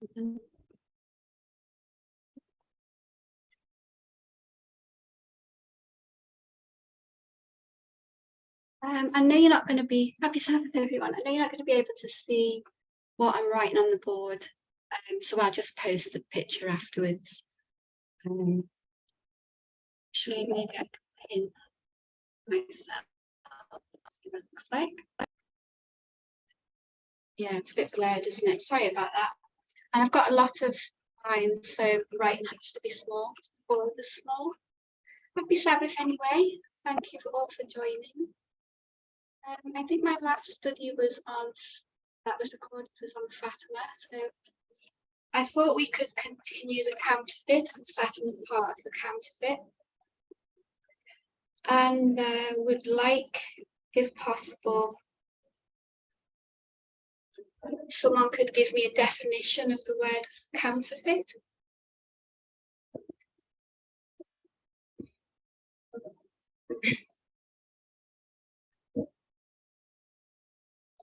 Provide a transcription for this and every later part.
I know you're not going to be happy Sabbath, everyone. I know you're not going to be able to see what I'm writing on the board, so I'll just post the picture afterwards. Actually, maybe I can pin myself. See what it looks like. Yeah, it's a bit blurred, isn't it? Sorry about that. And I've got a lot of lines, so the writing has to be small. The board is small. Happy Sabbath anyway. Thank you all for joining. I think my last study was on, that was recorded, was on Fatima. So I thought we could continue the counterfeit and Fatima part of the counterfeit. And would like, if possible, someone could give me a definition of the word counterfeit.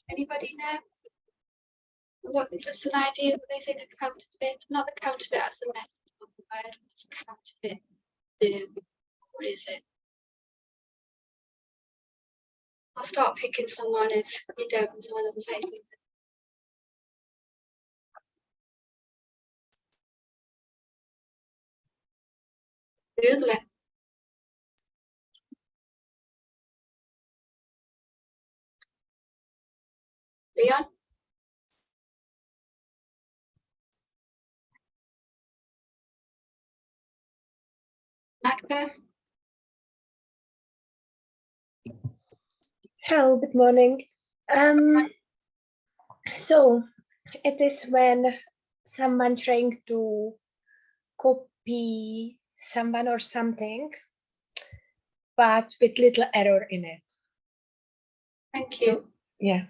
Anybody know? What, just an idea of what they think of counterfeit? Not the counterfeit as the method of the word. What does counterfeit do? What is it? I'll start picking someone if you don't and someone doesn't say anything. Google it. Leon? Magda? Hello, good morning. So it is when someone trying to copy someone or something, but with little error in it. Thank you. So, yeah.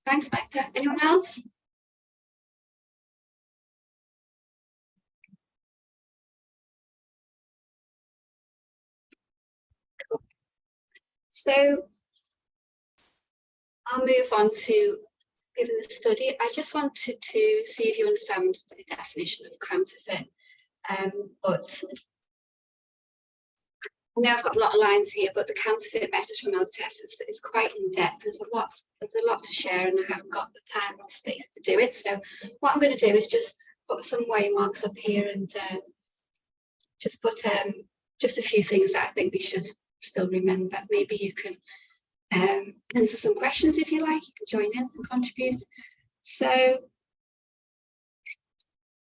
Thanks, Magda. Anyone else? So I'll move on to giving the study. I just wanted to see if you understand the definition of counterfeit. But I know I've got a lot of lines here, but the counterfeit message from Elder Tess is quite in depth. There's a lot to share, and I haven't got the time or space to do it. So what I'm going to do is just put some waymarks up here and just put just a few things that I think we should still remember. Maybe you can answer some questions if you like. You can join in and contribute. So,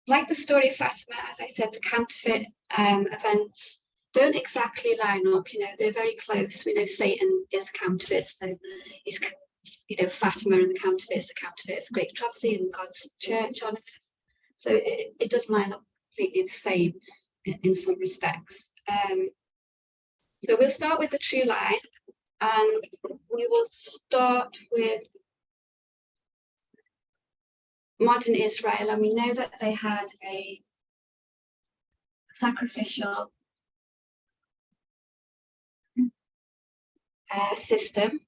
like the story of Fatima, as I said, the counterfeit events don't exactly line up. You know, they're very close. We know Satan is the counterfeit, so he's, you know, Fatima and the counterfeit is the counterfeit of the Great Controversy and God's church on earth. So it does line up completely the same in some respects. So we'll start with the true line, and we will start with modern Israel, and we know that they had a sacrificial system.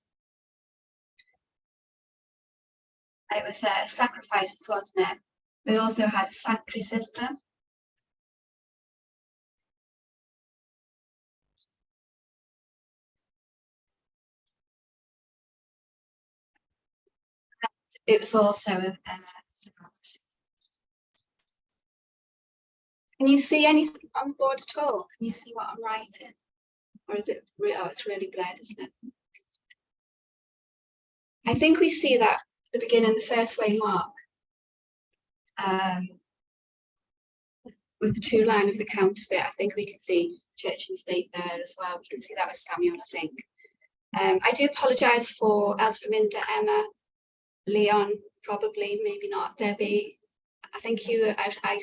It was sacrifices, wasn't it? They also had a sanctuary system. It was also a Can you see anything on the board at all? Can you see what I'm writing? Or is it, oh, it's really blurred, isn't it? I think we see that at the beginning, the first way mark, with the true line of the counterfeit. I think we can see church and state there as well. We can see that with Samuel, I think. I do apologise for Elder Minda, Emma, Leon, probably, maybe not, Debbie. I think I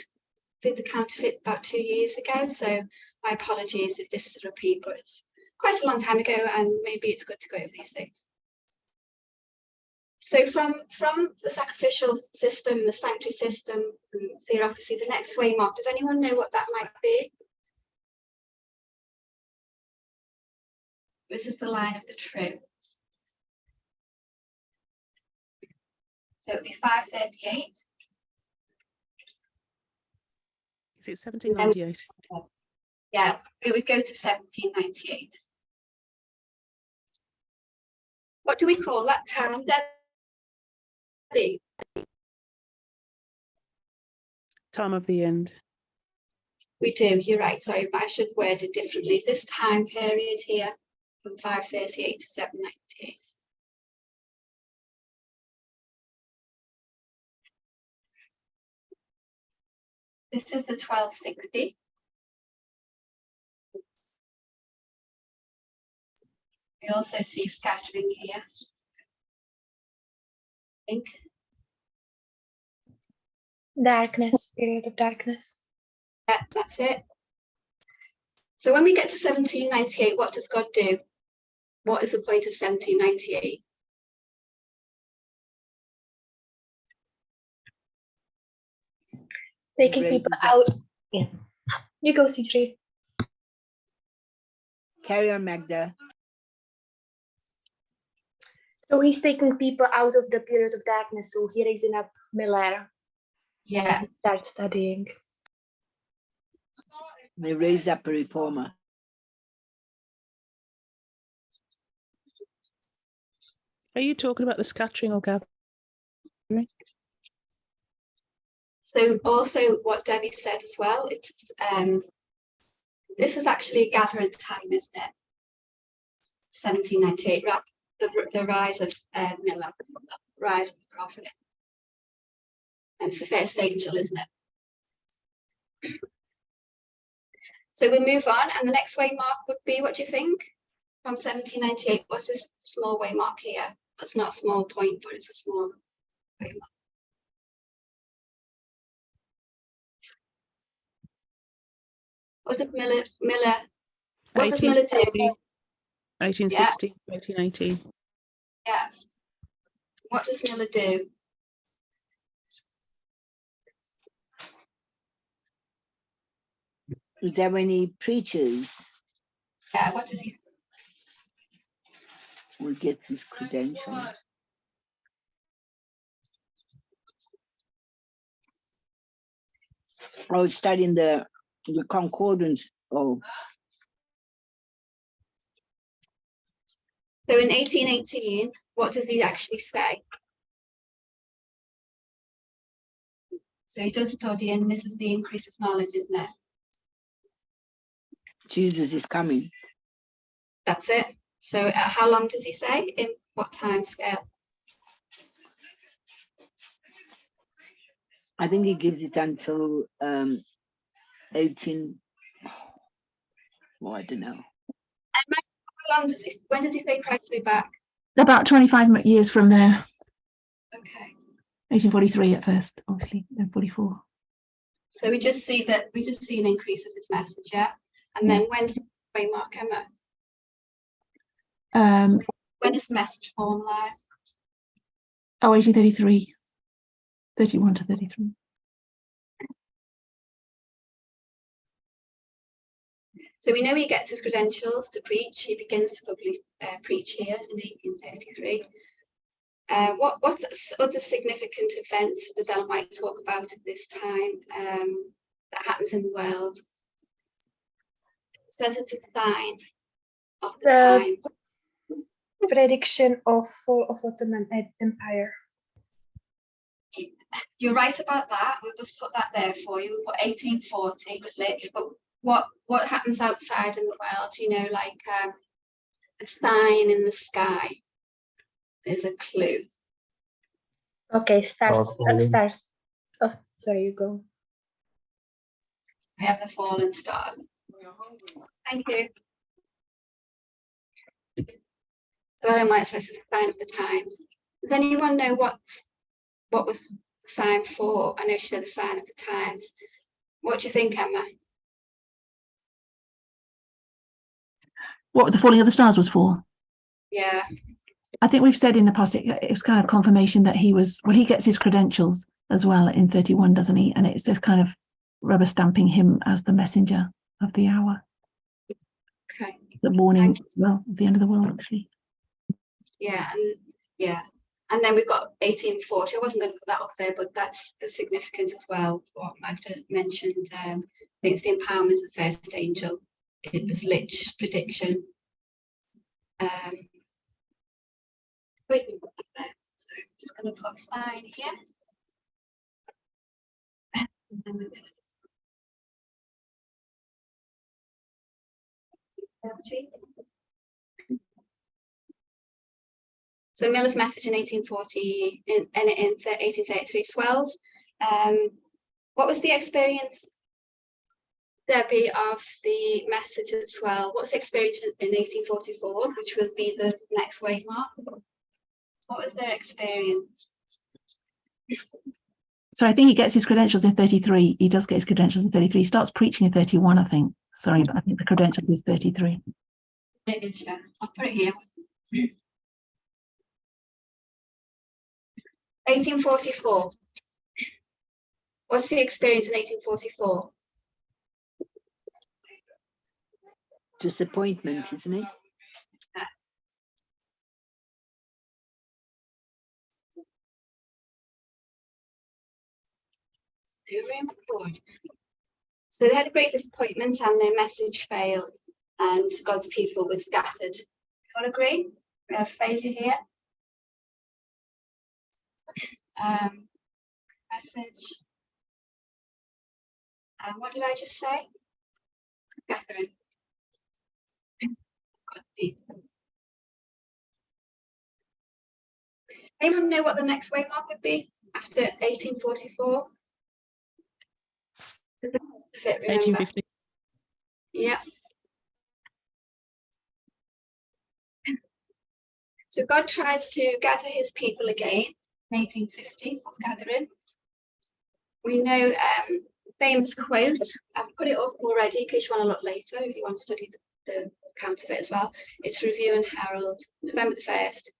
did the counterfeit about 2 years ago, so my apologies if this is a repeat, but it's quite a long time ago and maybe it's good to go over these things. So from the sacrificial system, the sanctuary system, and theocracy, the next way mark, does anyone know what that might be? This is the line of the true. So it would be 538. Is it 1798? Yeah, we would go to 1798. What do we call that town, Debbie? Time of the end. We do, you're right, sorry, but I should word it differently. This time period here, from 538 to 798. This is the 1260. We also see scattering here. I think. Darkness, period of darkness. Yeah, that's it. So when we get to 1798, what does God do? What is the point of 1798? Taking people out. Yeah. You go, CJ. Carry on, Magda. So he's taking people out of the period of darkness. So he raising up Miller. Yeah. Start studying. They raised up a reformer. Are you talking about the scattering or gathering? So also what Debbie said as well, it's this is actually a gathering time, isn't it? 1798, the rise of Miller, rise of the prophet. And it's the first angel, isn't it? So we move on, and the next waymark would be, what do you think? From 1798, what's this small waymark here? It's not a small point, but it's a small waymark. What did Miller what does Miller do? 1860, 1880. Yeah. What does Miller do? Is there when he preaches Yeah, what does he say? or gets his credentials? I was studying the concordance of. So in 1818, what does he actually say? So he does study, and this is the increase of knowledge, isn't it? Jesus is coming. That's it. So how long does he say? In what time scale? I think he gives it until 18. Well, I don't know. How long does he? When does he say Christ will be back? About 25 years from there. Okay. 1843 at first, obviously, then 44. So we just see an increase of his message, yeah. And then when's the waymark, Emma? When is the message formalized? 1833, 31 to 33. So we know he gets his credentials to preach. He begins to publicly preach here in 1833. What other significant events does Ellen White talk about at this time that happens in the world? It says it's a sign of the times. Prediction of fall of Ottoman Empire. You're right about that. We'll just put that there for you. We'll put 1840 with Lich, but what happens outside in the world? You know, like a sign in the sky is a clue. Okay, stars. Stars. Oh, sorry, you go. We have the fallen stars. Thank you. So Ellen White says it's a sign of the times. Does anyone know what was the sign for? I know she said a sign of the times. What do you think, Emma? What the falling of the stars was for? Yeah. I think we've said in the past, it was kind of confirmation that he gets his credentials as well in 31, doesn't he? And it's this kind of rubber stamping him as the messenger of the hour. Okay. The warning as well, of the end of the world, actually. Yeah, and yeah. And then we've got 1840. I wasn't going to put that up there, but that's significant as well. What Magda mentioned, I think it's the empowerment of the first angel. It was Lich's prediction. Wait, so I'm just going to put a sign here. So Miller's message in 1840 in 1833 swells. What was the experience, Debbie, of the message at Swell? What was the experience in 1844, which would be the next wave mark? What was their experience? So I think he gets his credentials in 33. He does get his credentials in 33. He starts preaching in 31, I think. Sorry, but I think the credentials is 33. I'll put it here. 1844. What's the experience in 1844? Disappointment, isn't it? So they had great disappointments and their message failed and God's people were scattered. You all agree? We have failure here. Message. What did I just say? Gathering. God's people. Anyone know what the next wave mark would be after 1844? 1850. Yeah. So God tries to gather his people again in 1850, gathering. We know famous quote, I've put it up already in case you want to look later, if you want to study the Counterfeit as well. It's Review and Herald, November the 1st,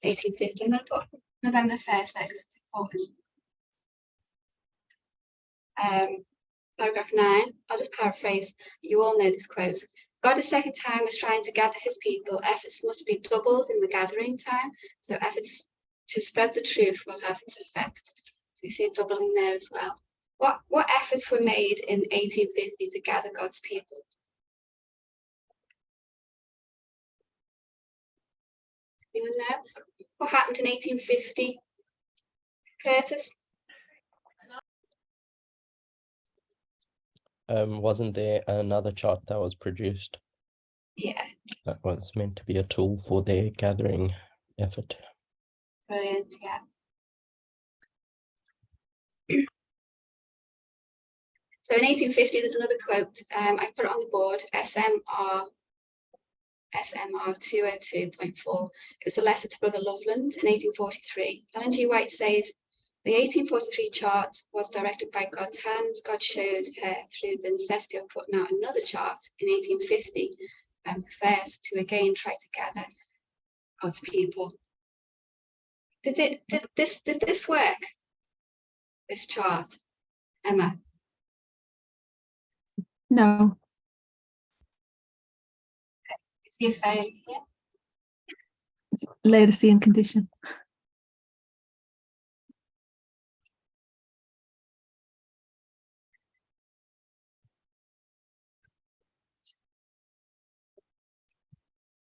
1850. I'm going to put November the 1st there because it's important. Paragraph 9, I'll just paraphrase, you all know this quote. God a second time is trying to gather his people. Efforts must be doubled in the gathering time. So efforts to spread the truth will have its effect. So you see a doubling there as well. What efforts were made in 1850 to gather God's people? Anyone know? What happened in 1850? Curtis? Wasn't there another chart that was produced? Yeah. That was meant to be a tool for their gathering effort. Brilliant, yeah. So in 1850, there's another quote. I put it on the board, SMR 202.4. It was a letter to Brother Loveland in 1843. Ellen G. White says, the 1843 chart was directed by God's hand. God showed her through the necessity of putting out another chart in 1850, the first, to again try to gather God's people. Did this work? This chart, Emma? No. Is he a failure? It's Laodicean condition.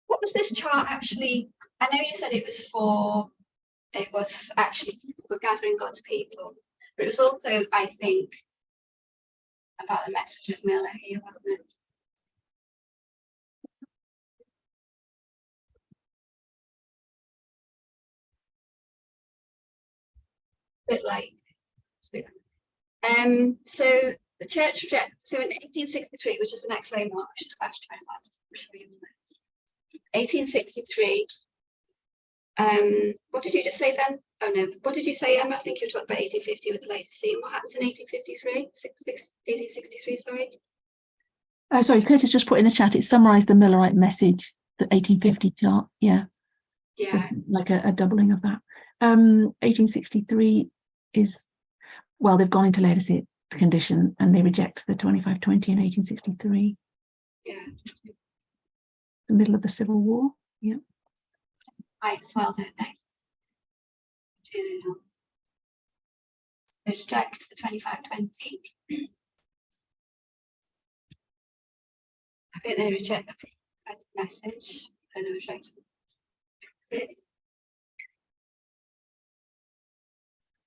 What was this chart actually? I know you said it was actually for gathering God's people, but it was also, I think, about the message of Miller here, wasn't it? A bit like, so the church reject. So in 1863, which is the next way mark, I should have actually tried that. 1863. What did you just say then? Oh no, what did you say, Emma? I think you were talking about 1850 with the latest scene. What happens in 1853? 1863, sorry. Sorry, Curtis just put in the chat, it summarised the Millerite message, the 1850 chart. Yeah. Yeah. So it's like a doubling of that. 1863 is, well, they've gone into Laodicea condition and they reject the 2520 in 1863. Yeah. The middle of the Civil War. Yeah. Right, as well, don't they? do they not? They reject the 2520. I think they reject the prophetic message, and they reject it.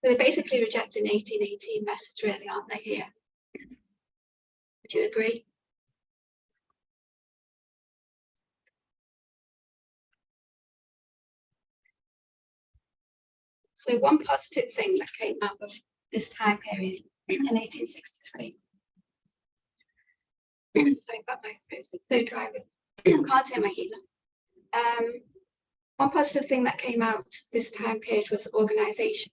They're basically rejecting 1818 message, really, aren't they, here? Would you agree? So one positive thing that came out of this time period in 1863. Sorry about my throat, it's so dry. I can't turn my heat on. One positive thing that came out this time period was organisation.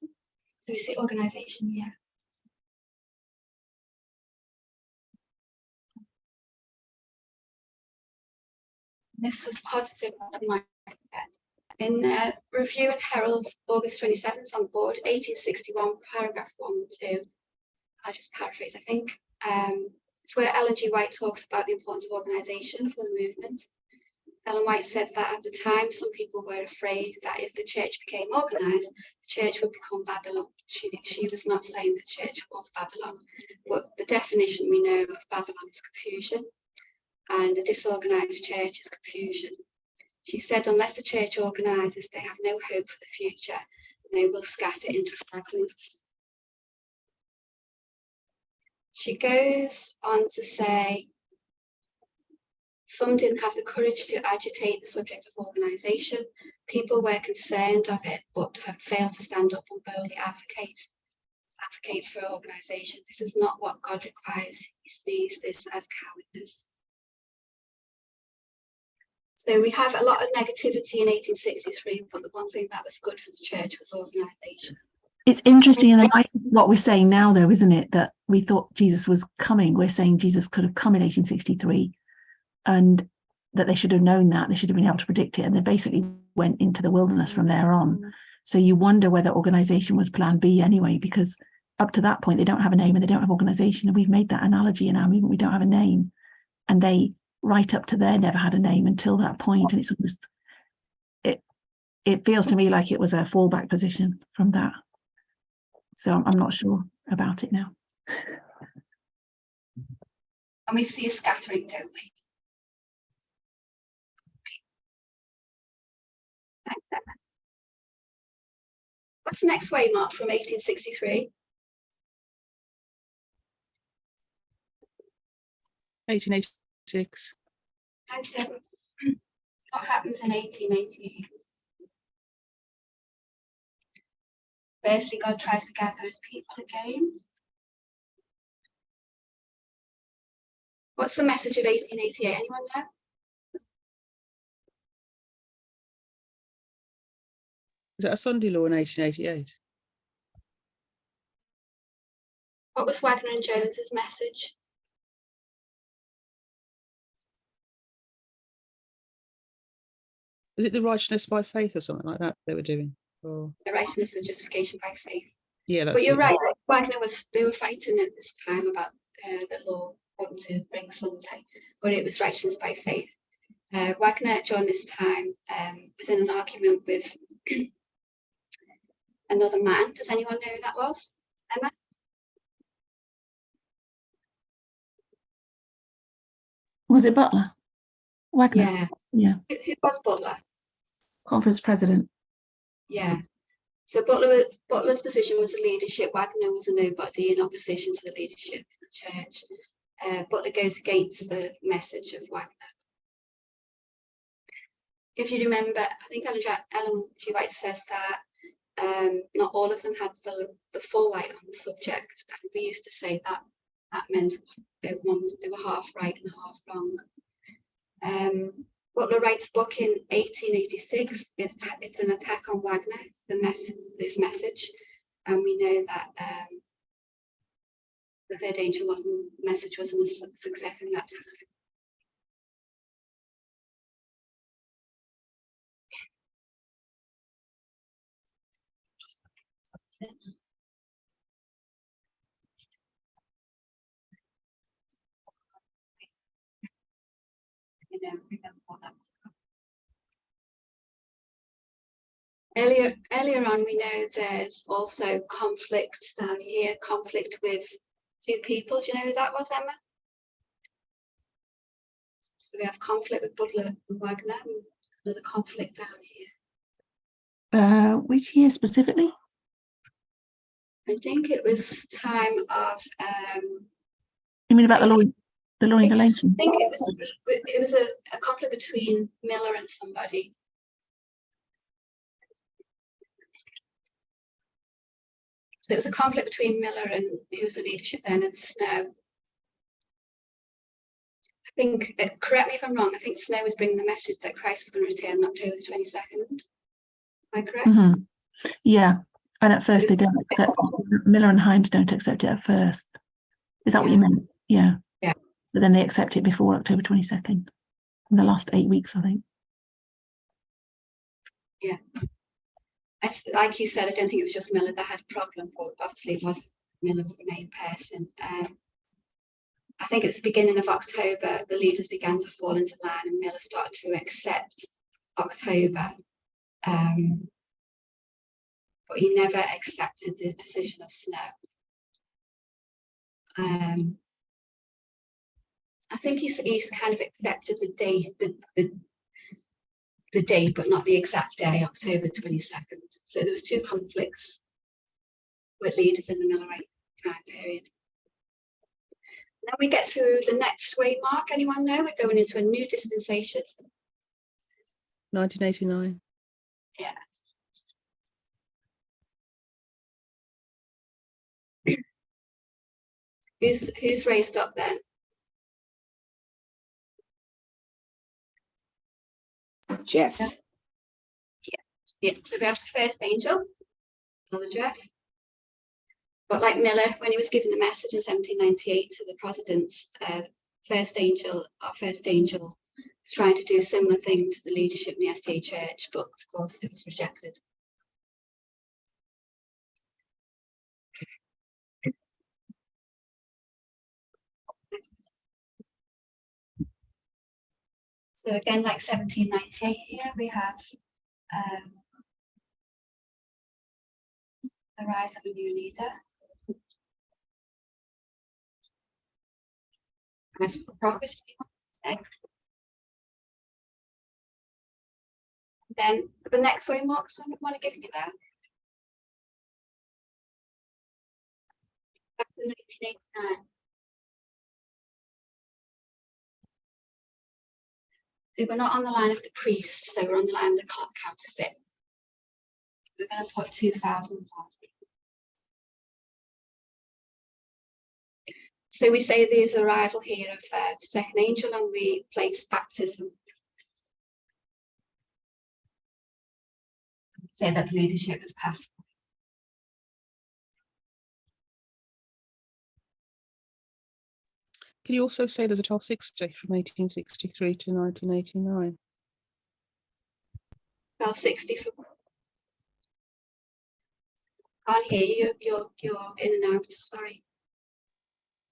So we see organisation here. This was positive on my head. In Review and Herald, August 27th on board, 1861, paragraph 1 and 2. I'll just paraphrase, I think. It's where Ellen G. White talks about the importance of organisation for the movement. Ellen White said that at the time, some people were afraid that if the church became organised, the church would become Babylon. She was not saying that church was Babylon, but the definition we know of Babylon is confusion, and a disorganised church is confusion. She said, unless the church organises, they have no hope for the future, and they will scatter into fragments. She goes on to say, some didn't have the courage to agitate the subject of organisation. People were concerned of it, but have failed to stand up and boldly advocate for organisation. This is not what God requires. He sees this as cowardice. So we have a lot of negativity in 1863, but the one thing that was good for the church was organisation. It's interesting in the light of what we're saying now, though, isn't it? That we thought Jesus was coming. We're saying Jesus could have come in 1863, and that they should have known that. They should have been able to predict it, and they basically went into the wilderness from there on. So you wonder whether organisation was plan B anyway, because up to that point, they don't have a name and they don't have organisation. And we've made that analogy in our movement. We don't have a name. And they, right up to there, never had a name until that point. And it's almost, it feels to me like it was a fallback position from that. So I'm not sure about it now. And we see a scattering, don't we? Thanks, Emma. What's the next waymark from 1863? 1886. Thanks, Emma. What happens in 1888? Firstly, God tries to gather his people again. What's the message of 1888? Anyone know? Is that a Sunday law in 1888? What was Wagner and Jones's message? Was it the righteousness by faith or something like that they were doing? Or... The righteousness and justification by faith. Yeah, that's but you're it. right. Wagner they were fighting at this time about the law wanting to bring Sunday, but it was righteousness by faith. Wagner during this time was in an argument with another man. Does anyone know who that was? Emma? Was it Butler? Wagner? Yeah. Yeah. Who was Butler? Conference president. Yeah. So Butler's position was the leadership. Wagner was a nobody in opposition to the leadership of the church. Butler goes against the message of Wagner. If you remember, I think Ellen G. White says that not all of them had the full light on the subject. And we used to say that meant they were half right and half wrong. Butler writes a book in 1886. It's an attack on Wagner, this message, and we know that the third angel message wasn't a success in that time. Remember what that's about. Earlier on, we know there's also conflict down here, conflict with two people. Do you know who that was, Emma? So we have conflict with Butler and Wagner, and another conflict down here. Which year specifically? I think it was time of. You mean about the law in Galatians? I think it was a conflict between Miller and somebody. So it was a conflict between Miller and who was the leadership then, and Snow. I think, correct me if I'm wrong, I think Snow was bringing the message that Christ was going to return on October the 22nd. Am I correct? Yeah, and at first they don't accept. Miller and Himes don't accept it at first. Is that what you meant? Yeah. Yeah. But then they accept it before October 22nd. In the last 8 weeks, I think. Yeah. Like you said, I don't think it was just Miller that had a problem, but obviously it was Miller was the main person. I think it was the beginning of October, the leaders began to fall into line and Miller started to accept October. But he never accepted the position of Snow. I think he's kind of accepted the date, the date, but not the exact day, October 22nd. So there was two conflicts with leaders in the Millerite time period. Now we get to the next waymark. Anyone know? We're going into a new dispensation. 1989. Yeah. Who's raised up then? Jeff. Yeah. So we have the first angel, another Jeff. But like Miller, when he was given the message in 1798 to the Protestants, our first angel was trying to do a similar thing to the leadership in the SDA Church, but of course it was rejected. So again, like 1798 here, we have the rise of a new leader. As for progress, then the next way, Mark, someone want to give me that? Back to 1989. So we're not on the line of the priests, so we're on the line of the counterfeit. We're going to put 2000. So we say there's arrival here of the second angel, and we place baptism. Say that the leadership has passed. Can you also say there's a 1260 from 1863 to 1989? 1260 from. Can't hear you. You're in and out. Sorry.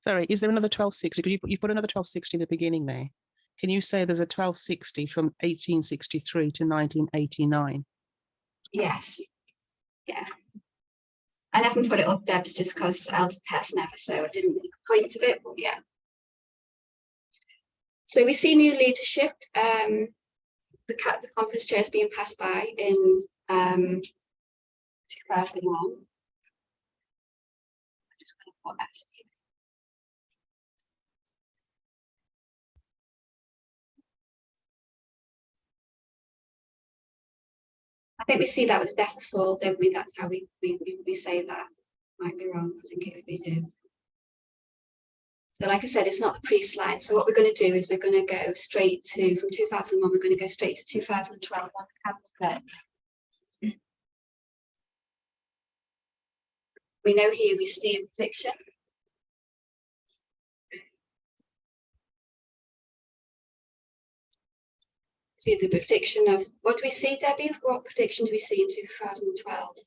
Sorry, is there another 1260? Because you put another 1260 in the beginning there. Can you say there's a 1260 from 1863 to 1989? Yes. Yeah. I haven't put it up, Debs, just because Elder Tess never, so I didn't make a point of it, but yeah. So we see new leadership. The conference chair is being passed by in 2001. I'm just going to put SD. I think we see that with the death of Saul, don't we? That's how we say that. Might be wrong. I think we do. So like I said, it's not the priest line. So what we're going to do is we're going to go straight to, from 2001, we're going to go straight to 2012. We know here we see a prediction. See the prediction of, what do we see, Debbie? What prediction do we see in 2012?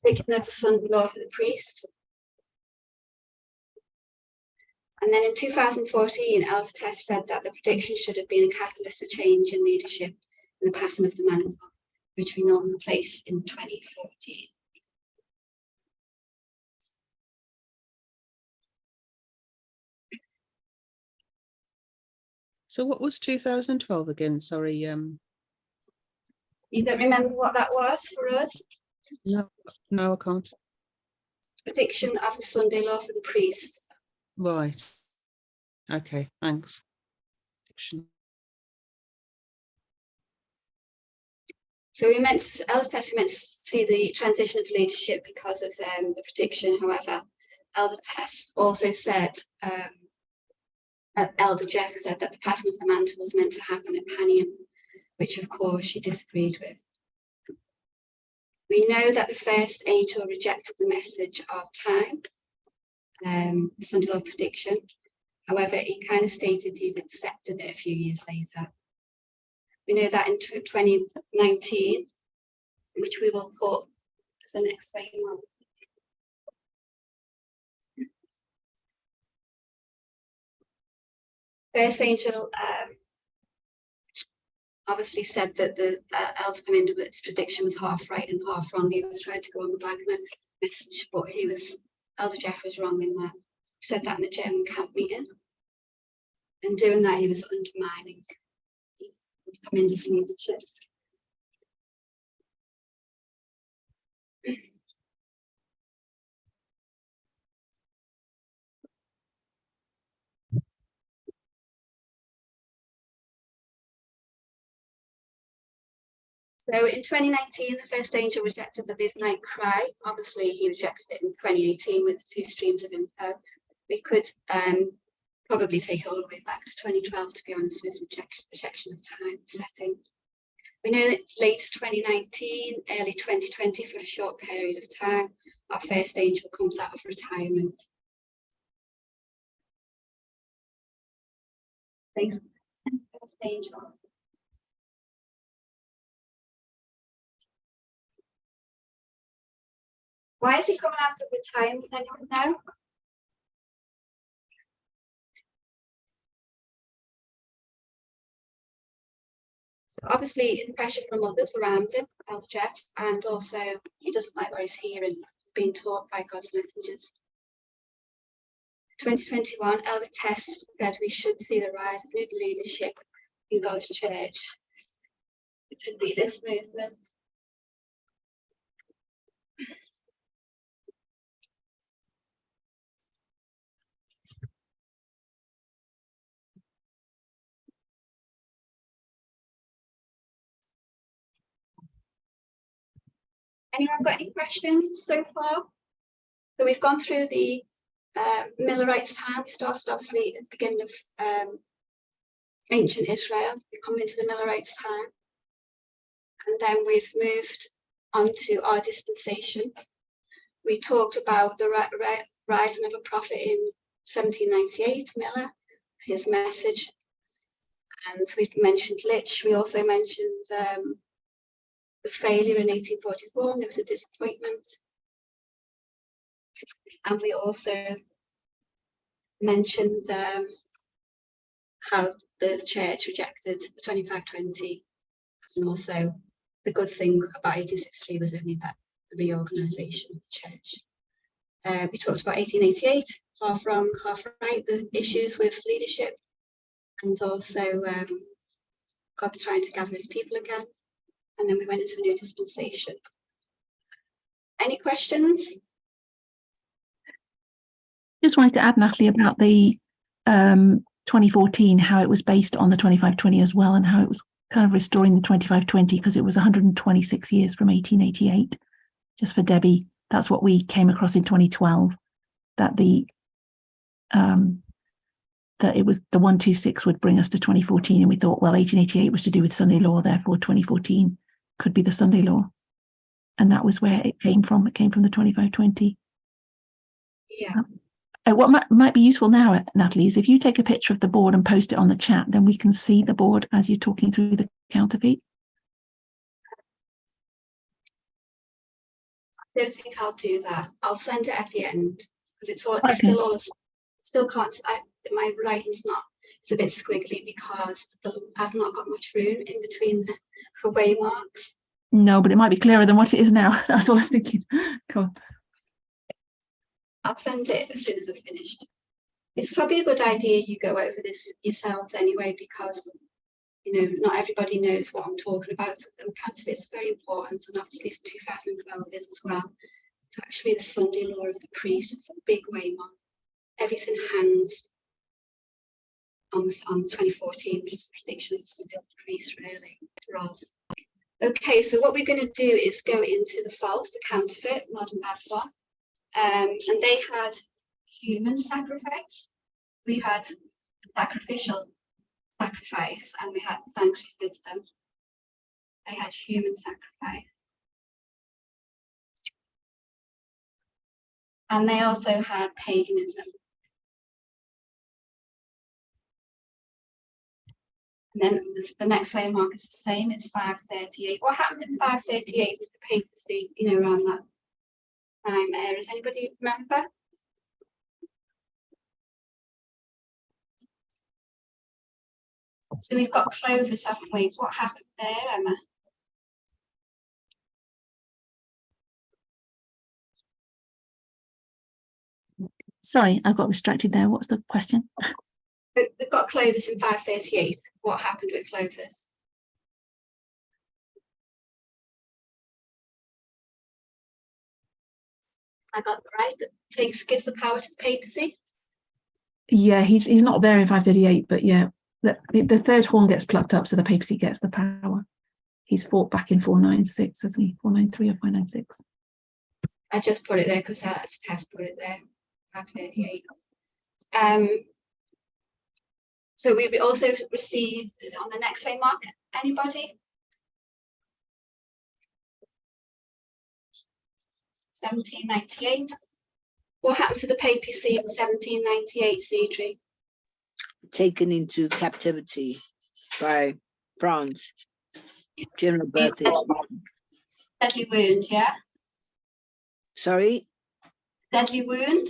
Prediction of the Son of the Lord for the priests. And then in 2014, Elder Test said that the prediction should have been a catalyst to change in leadership and the passing of the mantle, which we normally place in 2014. So what was 2012 again? Sorry. You don't remember what that was for us? No, I can't. Prediction of the Sunday law for the priests. Right. Okay, thanks. So we meant to, Elder Test, we meant to see the transition of leadership because of the prediction. However, Elder Test also said, Elder Jeff said that the passing of the mantle was meant to happen at Panium, which of course she disagreed with. We know that the first angel rejected the message of time, the Sunday law prediction. However, he kind of stated he'd accepted it a few years later. We know that in 2019, which we will put as the next waiting one. First angel obviously said that the Elder Paminder's prediction was half right and half wrong. He was trying to go on the Wagner message, but Elder Jeff was wrong in that. He said that in the German camp meeting. And doing that, he was undermining Paminder's leadership. So in 2019, the first angel rejected the midnight cry. Obviously, he rejected it in 2018 with the 2 streams of info. We could probably take it all the way back to 2012, to be honest, with the rejection of time setting. We know that late 2019, early 2020, for a short period of time, our first angel comes out of retirement. Thanks. First angel. Why is he coming out of retirement? Anyone know? So obviously pressure from others around him, Elder Jeff, and also he doesn't like what he's hearing, being taught by God's messengers. 2021, Elder Tess said we should see the rise of new leadership in God's church. It should be this movement. Anyone got any questions so far? So we've gone through the Millerites' time. We started obviously at the beginning of ancient Israel. We come into the Millerites' time. And then we've moved on to our dispensation. We talked about the rising of a prophet in 1798, Miller, his message. And we mentioned Lich. We also mentioned the failure in 1844, and there was a disappointment. And we also mentioned how the church rejected the 2520, and also the good thing about 1863 was only that the reorganisation of the church. We talked about 1888, half wrong, half right, the issues with leadership, and also God trying to gather his people again. And then we went into a new dispensation. Any questions? Just wanted to add, Natalie, about the 2014, how it was based on the 2520 as well, and how it was kind of restoring the 2520 because it was 126 years from 1888. Just for Debbie, that's what we came across in 2012, that the that it was the 126 would bring us to 2014, and we thought, well, 1888 was to do with Sunday law, therefore 2014 could be the Sunday law, and that was where it came from. It came from the 2520. Yeah. What might be useful now, Natalie, is if you take a picture of the board and post it on the chat, then we can see the board as you're talking through the counterfeit. I don't think I'll do that. I'll send it at the end because it's all, Okay. still can't. my writing's not, it's a bit squiggly because I've not got much room in between the waymarks. No, but it might be clearer than what it is now. That's all I was thinking. Cool. I'll send it as soon as I've finished. It's probably a good idea you go over this yourselves anyway, because not everybody knows what I'm talking about. And Counterfeit's very important, and obviously 2012 is as well. It's actually the Sunday law of the priest. It's a big waymark. Everything hangs on 2014, which is the prediction of the Sunday law of the priest, really, for us. Okay, so what we're going to do is go into the false, the counterfeit, modern Babylon. And they had human sacrifice. We had sacrificial sacrifice, and we had the sanctuary system. They had human sacrifice. And they also had paganism. And then the next waymark is the same, it's 538. What happened in 538 with the papacy, around that time era? Does anybody remember? So we've got Clovis, haven't we? What happened there, Emma? Sorry, I got distracted there. What's the question? We've got Clovis in 538. What happened with Clovis? I got that right. That gives the power to the papacy. Yeah, he's not there in 538, but yeah, the third horn gets plucked up, so the papacy gets the power. He's fought back in 496, hasn't he? 493 or 596. I just put it there because I had to test put it there. 538. So we also received on the next waymark. Anybody? 1798. What happened to the papacy in 1798, Cedric? Taken into captivity by France. General birthday. Deadly wound, yeah? Sorry? Deadly wound?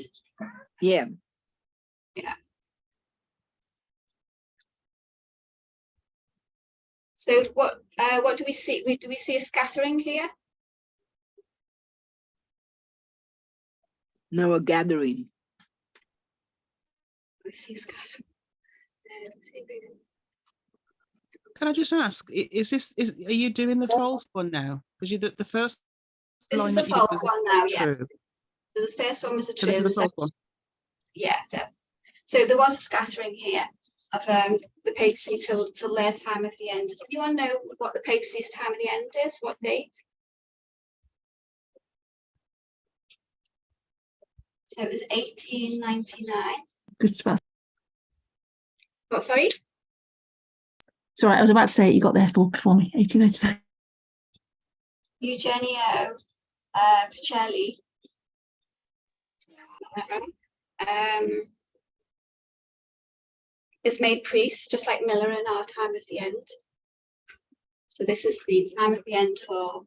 Yeah. Yeah. So what do we see? Do we see a scattering here? No, a gathering. We see a scattering. Can I just ask, are you doing the false one now? Because you did the first This line is the that you did false was one now, yeah. true. So the first one was a So this true. is the false one. Yeah. So there was a scattering here of the papacy till their time of the end. Does anyone know what the papacy's time of the end is? What date? So it was 1899. Good stuff. What, sorry? Sorry, I was about to say it. You got there before me. 1899. Eugenio Pacelli. Is made priest, just like Miller in our time of the end. So this is the time of the end for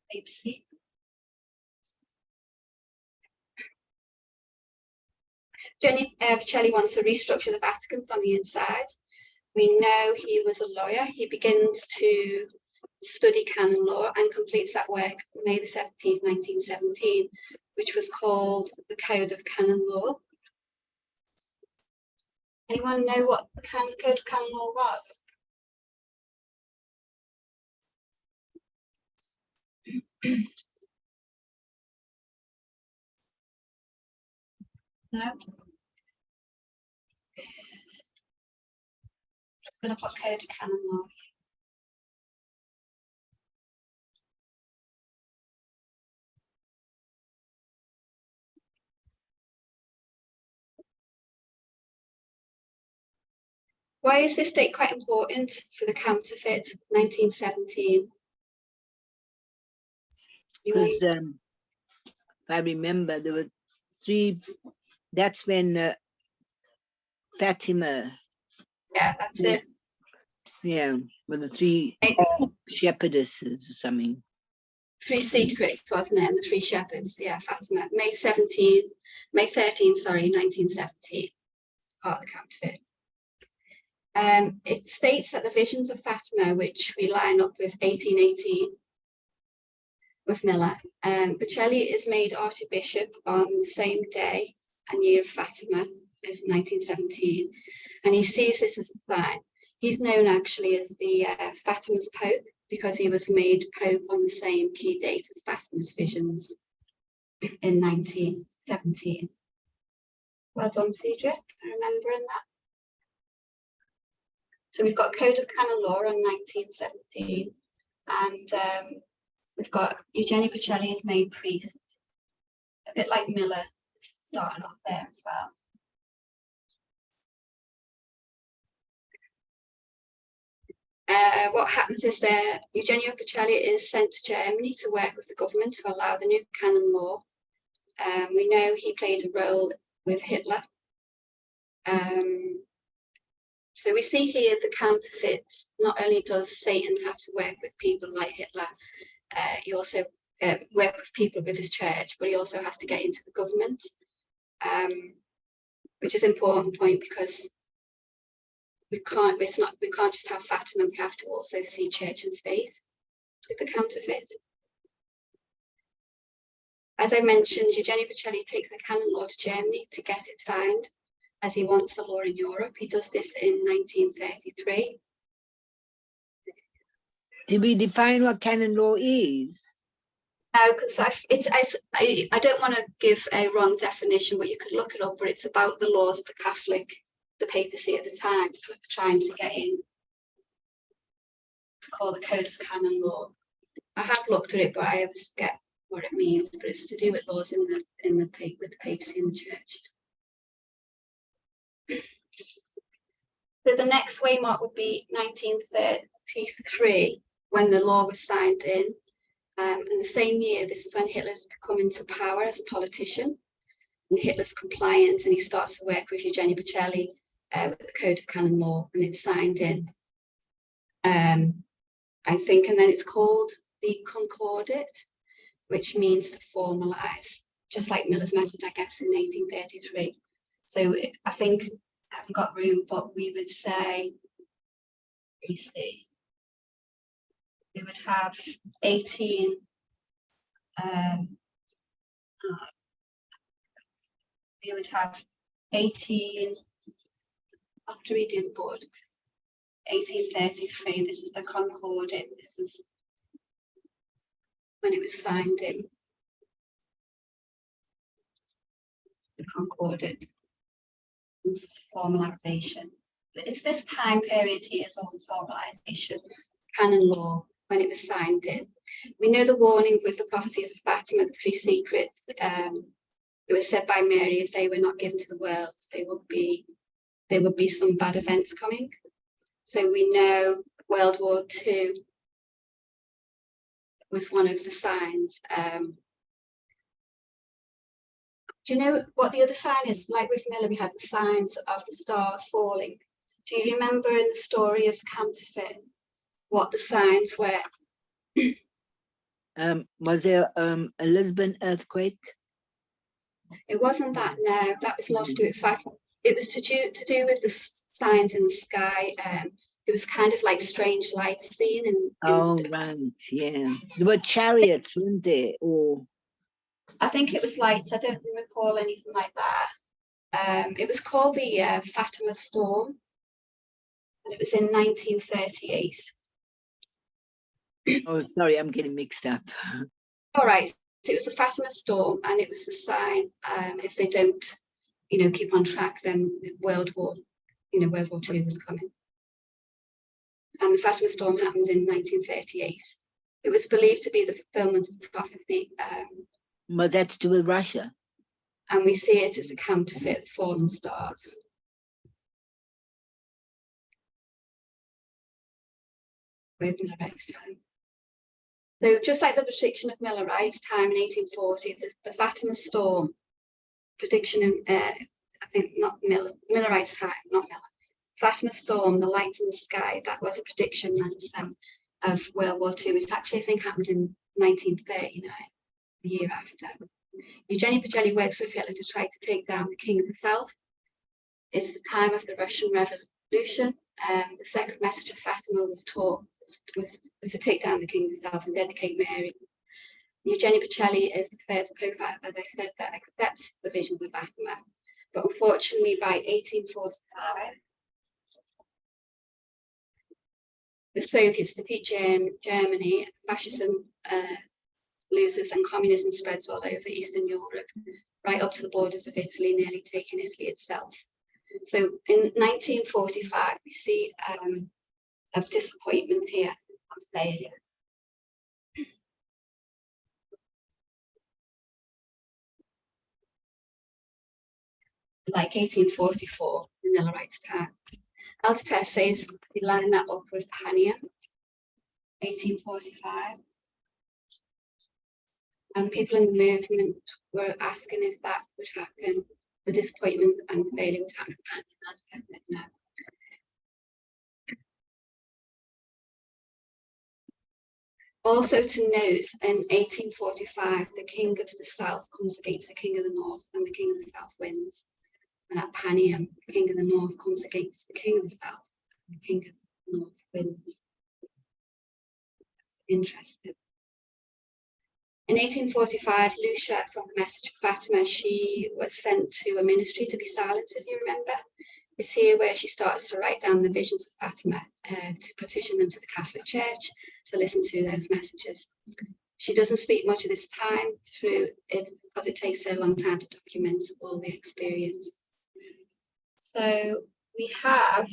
papacy. Jenny Pacelli wants to restructure the Vatican from the inside. We know he was a lawyer. He begins to study canon law and completes that work May the 17th, 1917, which was called the Code of Canon Law. Anyone know what the Code of Canon Law was? No? Just going to put Code of Canon Law. Why is this date quite important for the counterfeit, 1917? Because if I remember, there were three, that's when Fatima. Yeah, that's it. Yeah, with the three shepherdesses or something. Three secrets, wasn't it? And the three shepherds, yeah, Fatima. May 13, sorry, 1917. part of the counterfeit. It states that the visions of Fatima, which we line up with 1818 with Miller, Bocelli is made Archbishop on the same day and year of Fatima as 1917, and he sees this as a sign. He's known actually as the Fatima's Pope because he was made Pope on the same key date as Fatima's visions in 1917. Well done, Cedric, for remembering that. So we've got Code of Canon Law on 1917, and we've got Eugenia Bocelli is made priest, a bit like Miller starting off there as well. What happens is that Eugenio Bocelli is sent to Germany to work with the government to allow the new canon law. We know he played a role with Hitler. So we see here the counterfeits. Not only does Satan have to work with people like Hitler, he also work with people with his church, but he also has to get into the government, which is an important point because we can't just have Fatima, we have to also see church and state with the counterfeit. As I mentioned, Eugenio Bocelli takes the canon law to Germany to get it signed, as he wants the law in Europe. He does this in 1933. Did we define what canon law is? Because I don't want to give a wrong definition, but you could look it up, but it's about the laws of the papacy at the time, trying to get in to call the Code of Canon Law. I have looked at it, but I always forget what it means. But it's to do with laws with the papacy and the church. So the next waymark would be 1933, when the law was signed in. And the same year, this is when Hitler's come into power as a politician. And Hitler's compliant, and he starts to work with Eugenio Bocelli with the Code of Canon Law, and it's signed in. I think, and then it's called the Concordat, which means to formalise, just like Miller's method, I guess, in 1833. So I think I haven't got room, but we would say, basically, we would have 18. We would have 18. After we do the board, 1833. This is the Concordat. This is when it was signed in. The Concordat. This is formalisation. It's this time period here, so the formalisation, canon law, when it was signed in. We know the warning with the prophecies of Fatima, the three secrets. It was said by Mary, if they were not given to the world, there would be some bad events coming. So we know World War II was one of the signs. Do you know what the other sign is? Like with Miller, we had the signs of the stars falling. Do you remember in the story of Counterfeit what the signs were? Was there a Lisbon earthquake? It wasn't that, no. That was more to do with Fatima. It was to do with the signs in the sky. There was kind of like strange lights seen. Oh, right, yeah. There were chariots, weren't there? Or I think it was lights. I don't recall anything like that. It was called the Fatima Storm, and it was in 1938. oh, sorry, I'm getting mixed up. All right. So it was the Fatima Storm, and it was the sign. If they don't, keep on track, then World War II was coming. And the Fatima Storm happened in 1938. It was believed to be the fulfillment of prophecy. But that's to do with Russia. And we see it as a counterfeit of fallen stars. With Millerite's time. So just like the prediction of Millerite's time in 1840, the Fatima Storm prediction in, I think not Millerite's time, not Miller. Fatima Storm, the light in the sky, that was a prediction, as I said, of World War II. It actually, I think, happened in 1939, the year after. Eugenio Bocelli works with Hitler to try to take down the king of the South. is the time of the Russian Revolution. The second message of Fatima was to take down the king himself and dedicate Mary. Eugenia Pacelli is the first pope, as I said, that accepts the visions of Fatima. But unfortunately, by 1845, the Soviets defeat Germany, fascism loses, and communism spreads all over Eastern Europe, right up to the borders of Italy, nearly taking Italy itself. So in 1945, we see a disappointment here, a failure. Like 1844, the Millerites' time. Altates says we line that up with Panium, 1845. And people in the movement were asking if that would happen, the disappointment and failure would happen. And Altates said no. Also to note, in 1845, the king of the south comes against the king of the north, and the king of the south wins. And at Panium, the king of the north comes against the king of the south, and the king of the north wins. Interesting. In 1845, Lucia, from the message of Fatima, she was sent to a ministry to be silent, if you remember. It's here where she starts to write down the visions of Fatima, to petition them to the Catholic Church to listen to those messages. She doesn't speak much of this time through it because it takes her a long time to document all the experience. So we have.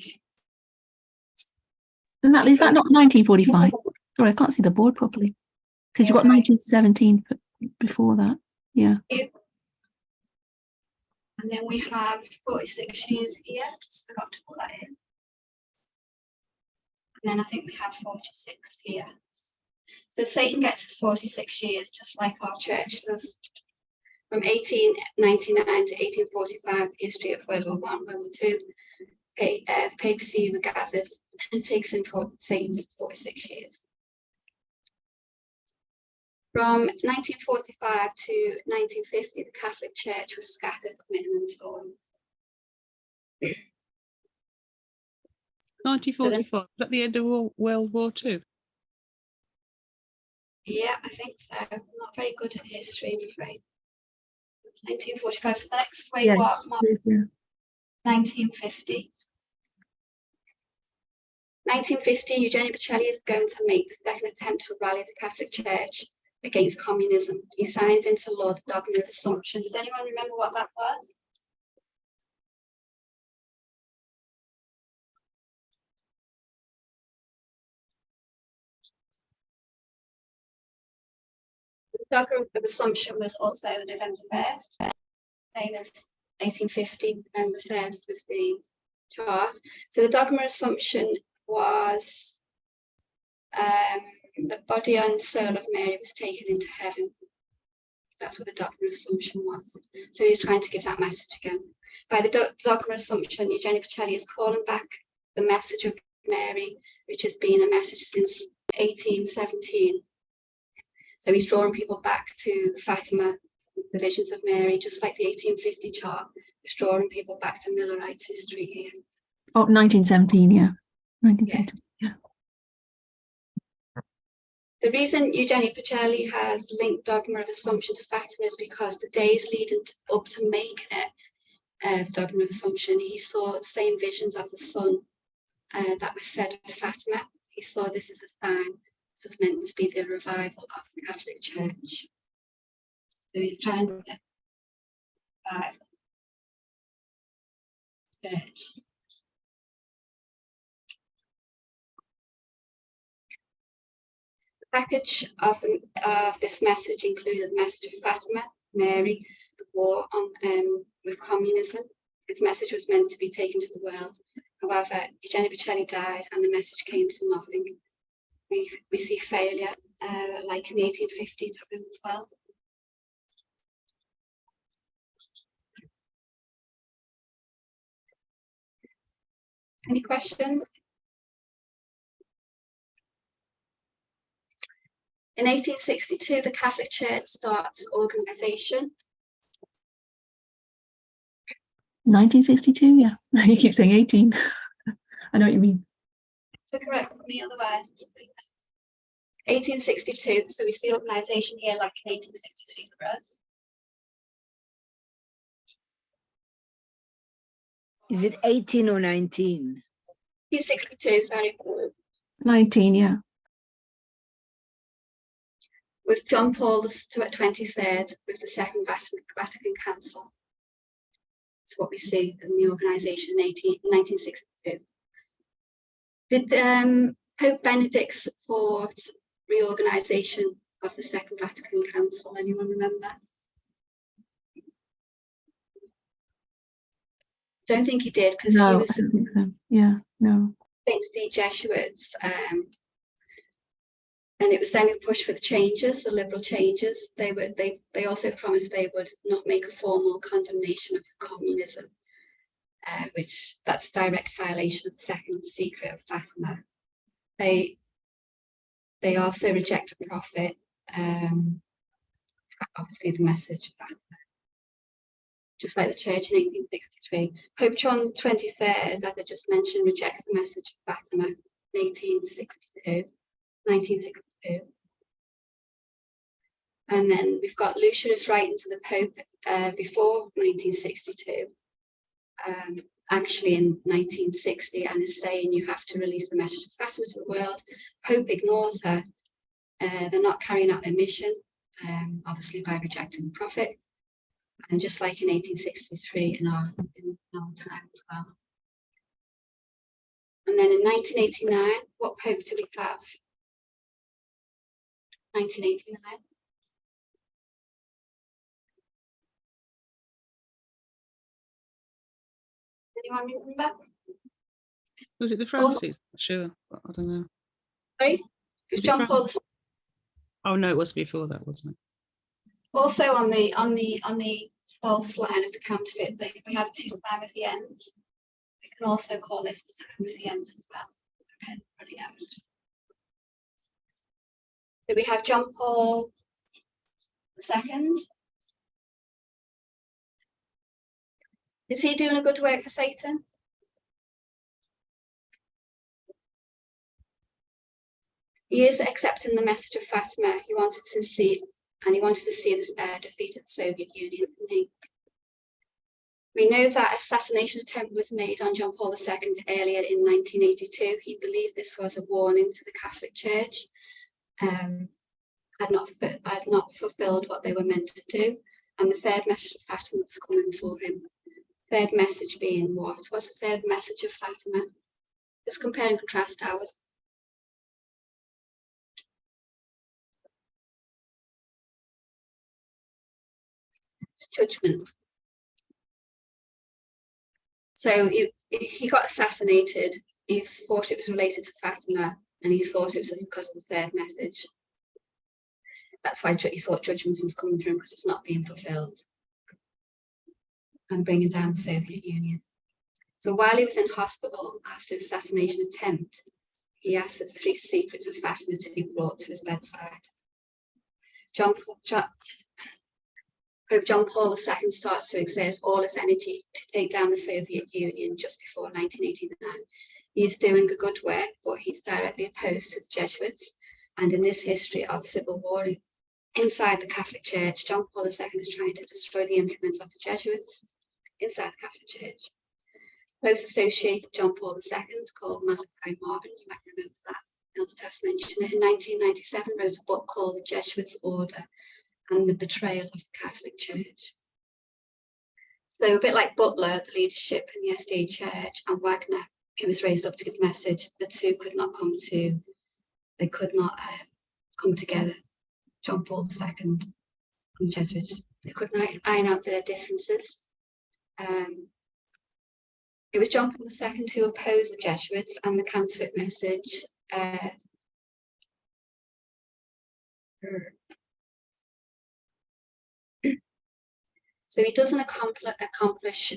And is that not 1945? Sorry, I can't see the board properly. Because you've got 1917 before that. Yeah. And then we have 46 years here. Just forgot to put that in. And then I think we have 46 here. So Satan gets us 46 years, just like our church does. From 1899 to 1845, the history of World War I, World War II, the papacy were gathered and takes in Satan's 46 years. From 1945 to 1950, the Catholic Church was scattered, committing and torn. 1944, was that the end of World War II? Yeah, I think so. I'm not very good at history, I'm afraid. 1945, so the next way, Yeah, what? yeah. 1950. 1950, Eugenia Pacelli is going to make the second attempt to rally the Catholic Church against communism. He signs into law the dogma of assumption. Does anyone remember what that was? The dogma of assumption was also November 1st, same as 1850, November 1st with the chart. So the dogma of assumption was the body and soul of Mary was taken into heaven. That's what the dogma of assumption was. So he was trying to give that message again. By the dogma of assumption, Eugenia Pacelli is calling back the message of Mary, which has been a message since 1817. So he's drawing people back to Fatima, the visions of Mary, just like the 1850 chart. He's drawing people back to Millerite history here. Oh, 1917, yeah. 1917, yeah. The reason Eugenia Pacelli has linked dogma of assumption to Fatima is because the days leading up to making it, the dogma of assumption, he saw the same visions of the sun that was said of Fatima. He saw this as a sign. This was meant to be the revival of the Catholic Church. So he's trying to get revival. Church. The package of this message included the message of Fatima, Mary, the war on with communism. Its message was meant to be taken to the world. However, Eugenia Pacelli died and the message came to nothing. We see failure, like in the 1850s as well. Any questions? In 1862, the Catholic Church starts organisation. 1962, yeah. You keep saying 18. I know what you mean. So correct me otherwise. 1862, so we see organisation here like in 1863 for us. Is it 18 or 19? 1862, sorry. 19, yeah. With John Paul XXIII, with the Second Vatican Council. That's what we see in the organisation in 1962. Did Pope Benedict support reorganisation of the Second Vatican Council? Anyone remember? Don't think he did, because No, he I was don't think so. Yeah, no. against the Jesuits, and it was them who pushed for the changes, the liberal changes. They also promised they would not make a formal condemnation of communism, which that's direct violation of the second secret of Fatima. They also reject a prophet, obviously the message of Fatima. Just like the church in 1863. Pope John XXIII, as I just mentioned, rejects the message of Fatima in 1962. And then we've got Lucius writing to the Pope before 1962, actually in 1960, and is saying you have to release the message of Fatima to the world. Pope ignores her. They're not carrying out their mission, obviously by rejecting the prophet. And just like in 1863 in our time as well. And then in 1989, what Pope do we have? 1989. Anyone remember? Was it the Francis? Sure, I don't know. Sorry? It was John Paul. Oh no, it was before that, wasn't it? Also on the false line of the counterfeit, we have 2 5 at the end. We can also call this the time at the end as well. Okay, running out. So we have John Paul II. Is he doing a good work for Satan? He is accepting the message of Fatima. He wanted to see this defeat of the Soviet Union. We know that assassination attempt was made on John Paul II earlier in 1982. He believed this was a warning to the Catholic Church. Had not fulfilled what they were meant to do, and the third message of Fatima was coming for him. Third message being what? What's the third message of Fatima? Just compare and contrast ours. It's judgment. So he got assassinated. He thought it was related to Fatima, and he thought it was because of the third message. That's why he thought judgment was coming through, because it's not being fulfilled and bringing down the Soviet Union. So while he was in hospital after assassination attempt, he asked for the 3 secrets of Fatima to be brought to his bedside. Pope John Paul II starts to exert all his energy to take down the Soviet Union just before 1989. He is doing a good work, but he's directly opposed to the Jesuits. And in this history of civil war inside the Catholic Church, John Paul II is trying to destroy the influence of the Jesuits inside the Catholic Church. Close associate of John Paul II, called Malachi Martin, you might remember that, Elder Tess mentioned it, in 1997 wrote a book called The Jesuits' Order and the Betrayal of the Catholic Church. So a bit like Butler, the leadership in the SDA Church, and Wagner, who was raised up to give the message, the two could not come together. John Paul II and the Jesuits, they couldn't iron out their differences. It was John Paul II who opposed the Jesuits and the counterfeit message. So he doesn't accomplish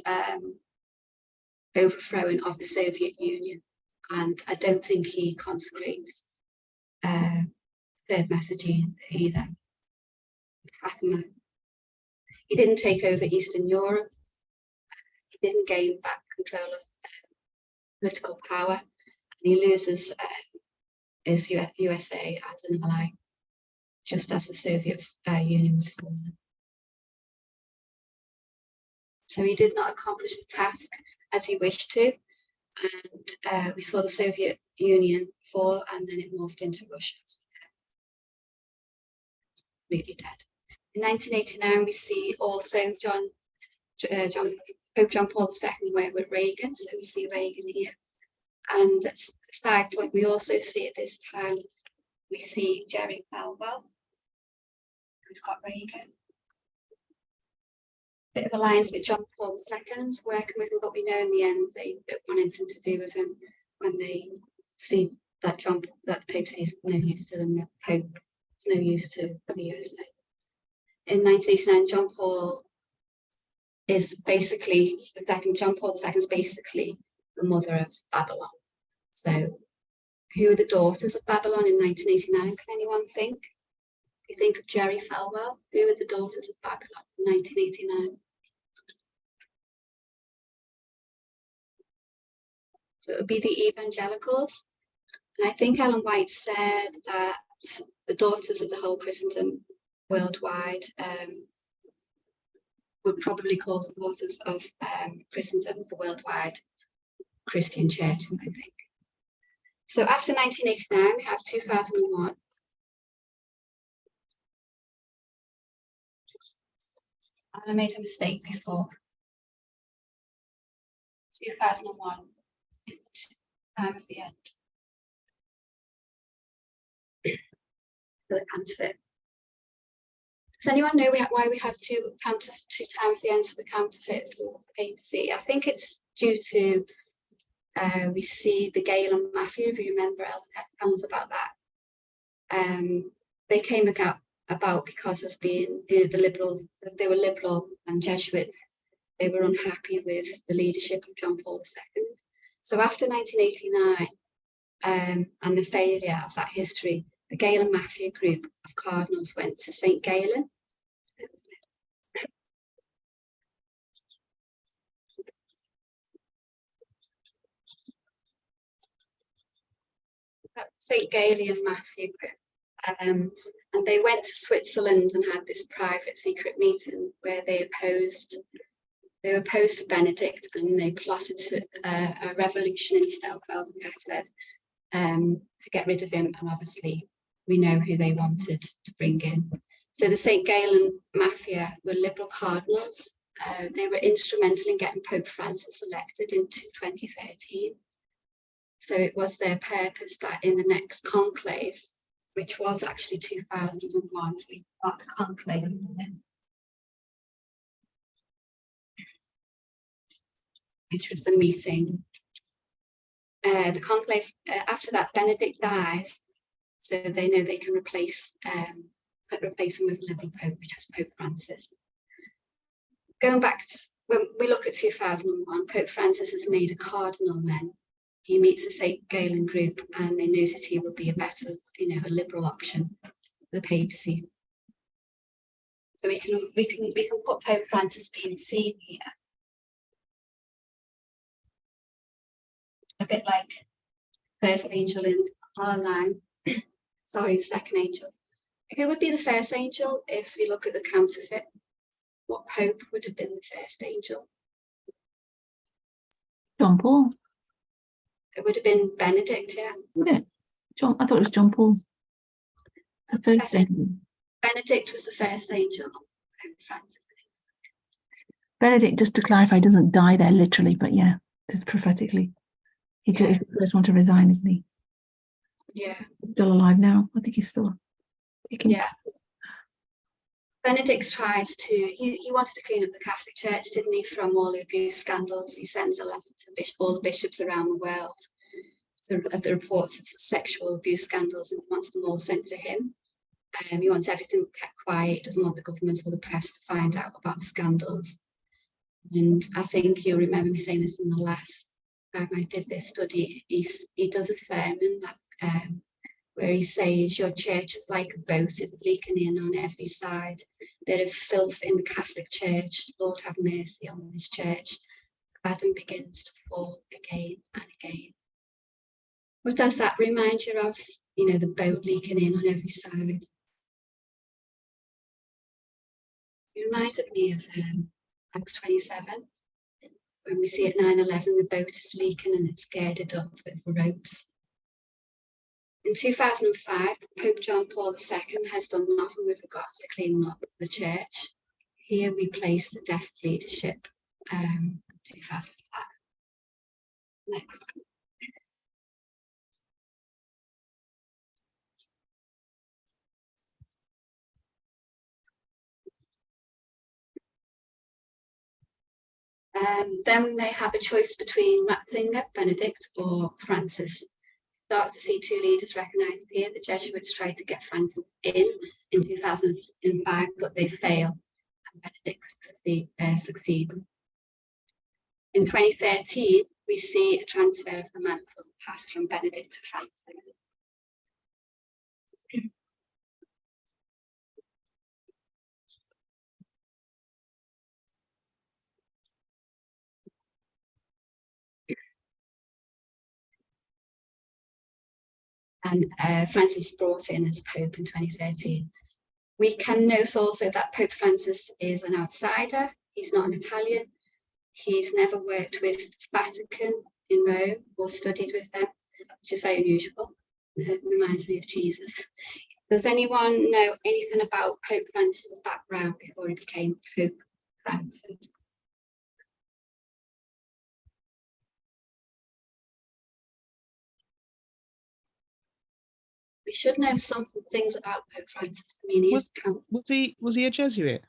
overthrowing of the Soviet Union, and I don't think he consecrates third message either. Fatima. He didn't take over Eastern Europe. He didn't gain back control of political power, and he loses his USA as an ally, just as the Soviet Union was falling. So he did not accomplish the task as he wished to, and we saw the Soviet Union fall, and then it morphed into Russia. Completely dead. In 1989, we see also Pope John Paul II work with Reagan. So we see Reagan here. And at side point, we also see at this time, we see Jerry Falwell. We've got Reagan. Bit of alliance with John Paul II, working with him, but we know in the end they don't want anything to do with him when they see that that the papacy is no use to them, that Pope is no use to the USA. In 1989, John Paul is basically John Paul II is basically the mother of Babylon. So who are the daughters of Babylon in 1989? Can anyone think? If you think of Jerry Falwell, who are the daughters of Babylon in 1989? So it would be the evangelicals. And I think Ellen White said that the daughters of the whole Christendom worldwide would probably call the daughters of Christendom the worldwide Christian church, I think. So after 1989, we have 2001. I made a mistake before. 2001 is the time of the end. For the counterfeit. Does anyone know why we have two times of the ends for the counterfeit for the papacy? I think it's due to we see the Galen Mafia, if you remember, tell us about that. They came about because of being they were liberal and Jesuit. They were unhappy with the leadership of John Paul II. So after 1989 and the failure of that history, the Galen Mafia group of cardinals went to St. Galen. St. Galen Mafia group. And they went to Switzerland and had this private secret meeting where they opposed Benedict, and they plotted a revolution in Stelfelder to get rid of him. And obviously we know who they wanted to bring in. So the St. Galen Mafia were liberal cardinals. They were instrumental in getting Pope Francis elected in 2013. So it was their purpose that in the next conclave, which was actually 2001, so we got the conclave. Which was the meeting. The conclave, after that, Benedict dies, so they know they can replace him with a liberal pope, which was Pope Francis. Going back to when we look at 2001, Pope Francis is made a cardinal then. He meets the St. Galen group and they noted he would be a better, a liberal option for the papacy. So we can put Pope Francis being seen here. A bit like first angel in our line. Sorry, the second angel. Who would be the first angel if you look at the counterfeit? What pope would have been the first angel? John Paul. It would have been Benedict, yeah. Would it? I thought it was John Paul. The first angel. Benedict was the first angel. Pope Francis. Benedict, just to clarify, doesn't die there literally, but yeah, just prophetically. He's the first one to resign, isn't he? Yeah. Still alive now. I think he's still kicking. Yeah. Benedict tries to, he wanted to clean up the Catholic Church, didn't he, from all the abuse scandals. He sends a letter to all the bishops around the world of the reports of sexual abuse scandals, and wants them all sent to him. He wants everything kept quiet, doesn't want the government or the press to find out about the scandals. And I think you'll remember me saying this in the last time I did this study. He does a sermon that where he says, your church is like a boat, it's leaking in on every side. There is filth in the Catholic Church. Lord have mercy on this church. Adam begins to fall again and again. What does that remind you of? You know, the boat leaking in on every side. It reminded me of Acts 27, when we see at 9/11 the boat is leaking and it's girded up with ropes. In 2005, Pope John Paul II has done nothing with regards to cleaning up the church. Here we place the deaf leadership, 2005. Next one. Then they have a choice between Ratzinger, Benedict, or Francis. Start to see two leaders recognised here. The Jesuits tried to get Francis in 2005, but they fail, and Benedict succeed. In 2013, we see a transfer of the mantle passed from Benedict to Francis. And Francis brought in as Pope in 2013. We can note also that Pope Francis is an outsider. He's not an Italian. He's never worked with Vatican in Rome or studied with them, which is very unusual. It reminds me of Jesus. Does anyone know anything about Pope Francis' background before he became Pope Francis? We should know some things about Pope Francis. I mean, Was he a Jesuit?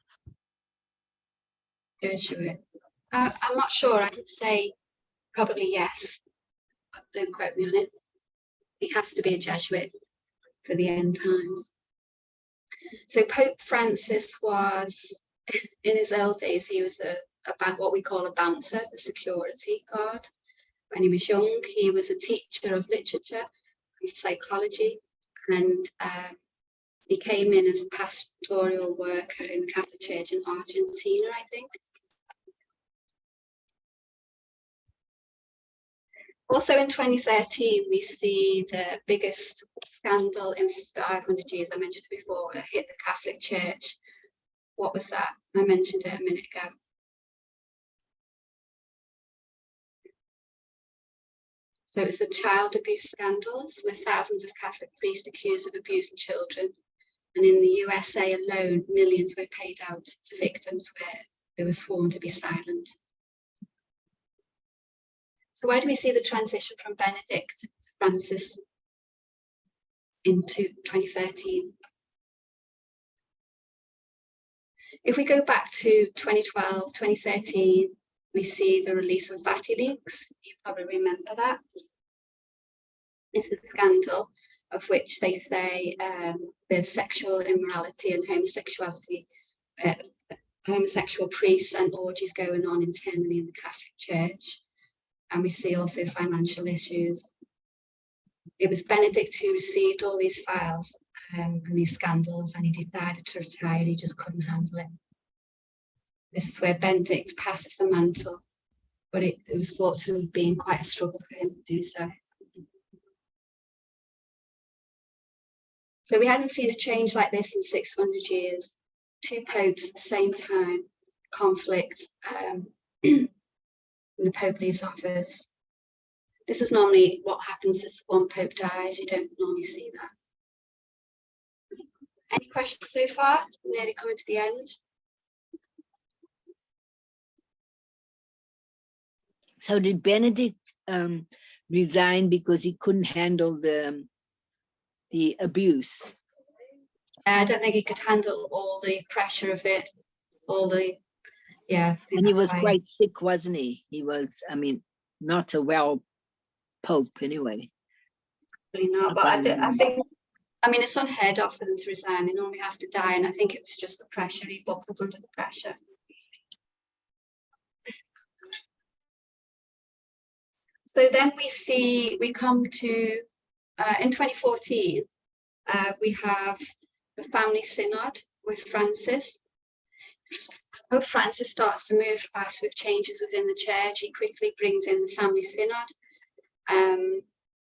Jesuit. I'm not sure. I would say probably yes. But don't quote me on it. He has to be a Jesuit for the end times. So Pope Francis was, in his old days, he was what we call a bouncer, a security guard. When he was young, he was a teacher of literature and psychology, and he came in as a pastoral worker in the Catholic Church in Argentina, I think. Also in 2013, we see the biggest scandal in 500 years. I mentioned it before, it hit the Catholic Church. What was that? I mentioned it a minute ago. So it's the child abuse scandals, with thousands of Catholic priests accused of abusing children. And in the USA alone, millions were paid out to victims where they were sworn to be silent. So where do we see the transition from Benedict to Francis into 2013? If we go back to 2012, 2013, we see the release of VatiLeaks. You probably remember that. It's a scandal of which they say there's sexual immorality and homosexuality, homosexual priests and orgies going on internally in the Catholic Church. And we see also financial issues. It was Benedict who received all these files and these scandals, and he decided to retire. He just couldn't handle it. This is where Benedict passes the mantle, but it was thought to have been quite a struggle for him to do so. So we hadn't seen a change like this in 600 years. Two popes at the same time, conflict, the Pope leaves office. This is normally what happens as one Pope dies. You don't normally see that. Any questions so far? Nearly coming to the end. So did Benedict resign because he couldn't handle the abuse? I don't think he could handle all the pressure of it, yeah. And he was quite sick, wasn't he? He was, I mean, not a well Pope anyway. Really not, but I think, I mean, it's unheard of for them to resign. They normally have to die, and I think it was just the pressure. He buckled under the pressure. So then we come to, in 2014, we have the Family Synod with Francis. Pope Francis starts to move fast with changes within the church. He quickly brings in the family synod.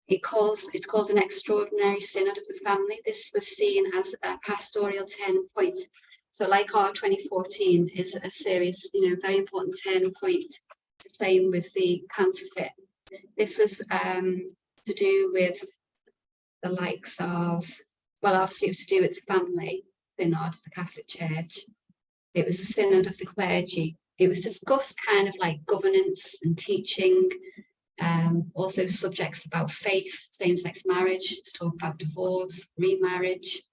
It's called an extraordinary synod of the family. This was seen as a pastoral turning point. So like our 2014 is a serious, very important turning point. The same with the counterfeit. This was to do with the likes of, well, obviously it was to do with the family synod, the Catholic Church. It was a synod of the clergy. It was discussed kind of like governance and teaching, also subjects about faith, same-sex marriage, to talk about divorce, remarriage,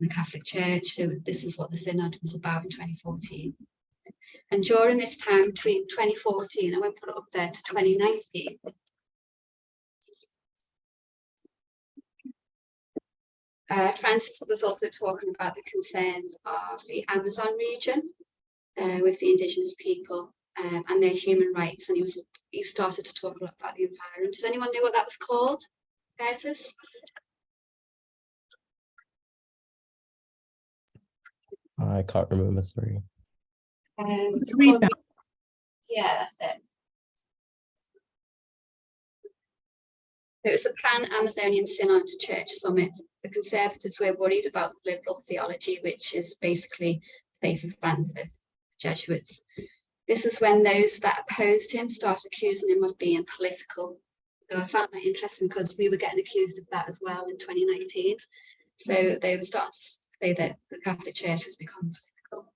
in the Catholic Church. So this is what the synod was about in 2014. And during this time between 2014, I won't put it up there, to 2019, Francis was also talking about the concerns of the Amazon region with the indigenous people and their human rights. And he started to talk a lot about the environment. Does anyone know what that was called? Curtis? I can't remember, sorry. It's Read called, that. yeah, that's it. It was the Pan-Amazonian Synod Church Summit. The Conservatives were worried about liberal theology, which is basically the faith of Francis, the Jesuits. This is when those that opposed him started accusing him of being political. So I found that interesting because we were getting accused of that as well in 2019. So they were starting to say that the Catholic Church was becoming political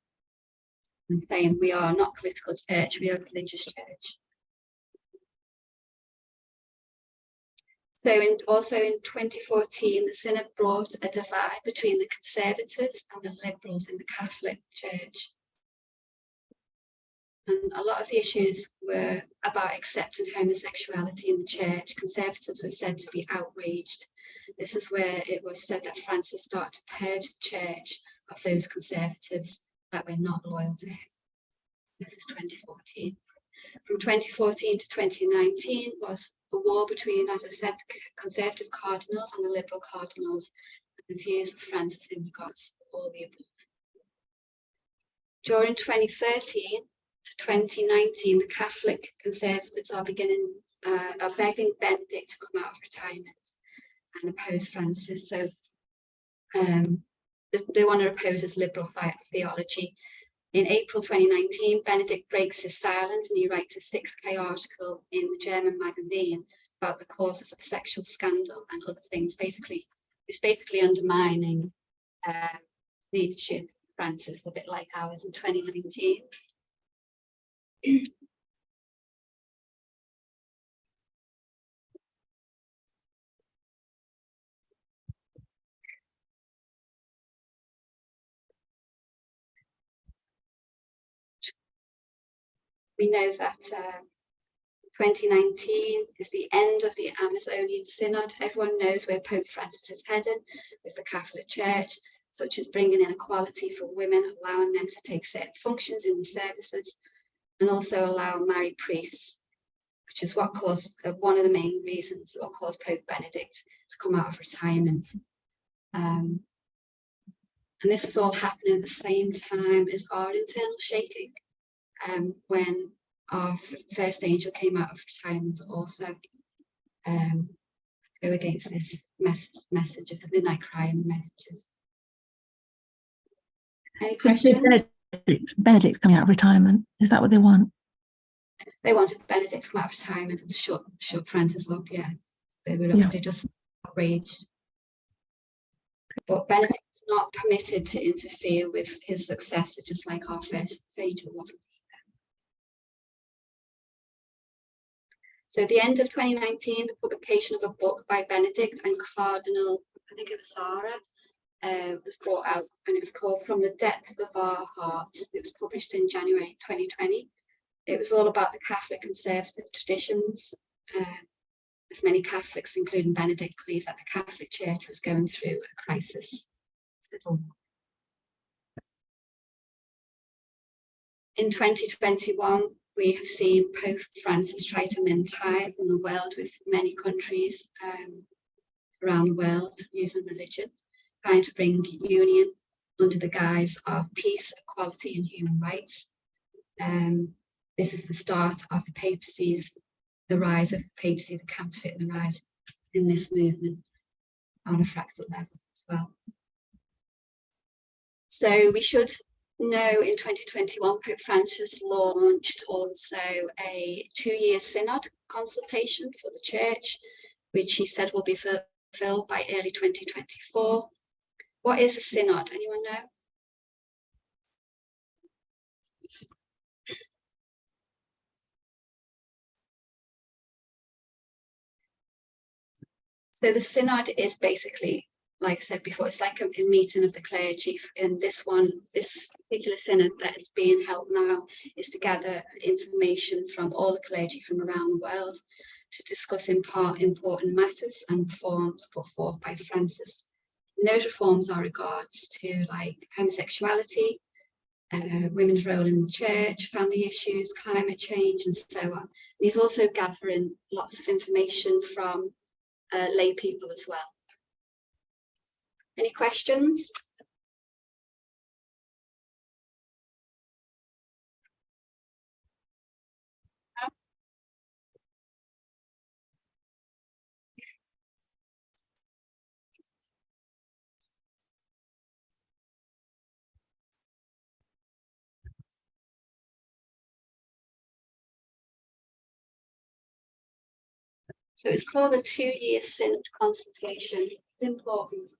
and saying we are not a political church, we are a religious church. So also in 2014, the synod brought a divide between the conservatives and the liberals in the Catholic Church. And a lot of the issues were about accepting homosexuality in the church. Conservatives were said to be outraged. This is where it was said that Francis started to purge the church of those conservatives that were not loyal to him. This is 2014. From 2014 to 2019 was a war between, as I said, the conservative cardinals and the liberal cardinals, and the views of Francis in regards to all the above. During 2013 to 2019, the Catholic conservatives are begging Benedict to come out of retirement and oppose Francis. So they want to oppose his liberal theology. In April 2019, Benedict breaks his silence and he writes a 6K article in the German magazine about the causes of sexual scandal and other things. It's basically undermining leadership of Francis, a bit like ours in 2019. We know that 2019 is the end of the Amazonian Synod. Everyone knows where Pope Francis is heading with the Catholic Church, such as bringing in equality for women, allowing them to take certain functions in the services, and also allow married priests, which is what caused one of the main reasons or caused Pope Benedict to come out of retirement. And this was all happening at the same time as our internal shaking. When our first angel came out of retirement to also go against this message of the midnight cry and the messages. Any questions? Benedict coming out of retirement. Is that what they want? They wanted Benedict to come out of retirement and shut Francis up, yeah. They just outraged. But Benedict was not permitted to interfere with his successor, just like our first angel wasn't. So at the end of 2019, the publication of a book by Benedict and Cardinal, I think it was Sarah, was brought out, and it was called From the Depth of Our Hearts. It was published in January 2020. It was all about the Catholic conservative traditions. As many Catholics, including Benedict, believe that the Catholic Church was going through a crisis. In 2021, we have seen Pope Francis try to mend ties in the world with many countries around the world using religion, trying to bring union under the guise of peace, equality and human rights. This is the start of the papacy, the rise of the papacy, the counterfeit, and the rise in this movement on a fractal level as well. So we should know in 2021, Pope Francis launched also a 2-year synod consultation for the church, which he said will be fulfilled by early 2024. What is a synod? Anyone know? So the synod is basically, like I said before, it's like a meeting of the clergy. And this particular synod that is being held now is to gather information from all the clergy from around the world to discuss important matters and reforms put forth by Francis. And those reforms are regards to like homosexuality, women's role in the church, family issues, climate change, and so on. He's also gathering lots of information from lay people as well. Any questions? So it's called a 2-year synod consultation. It's important.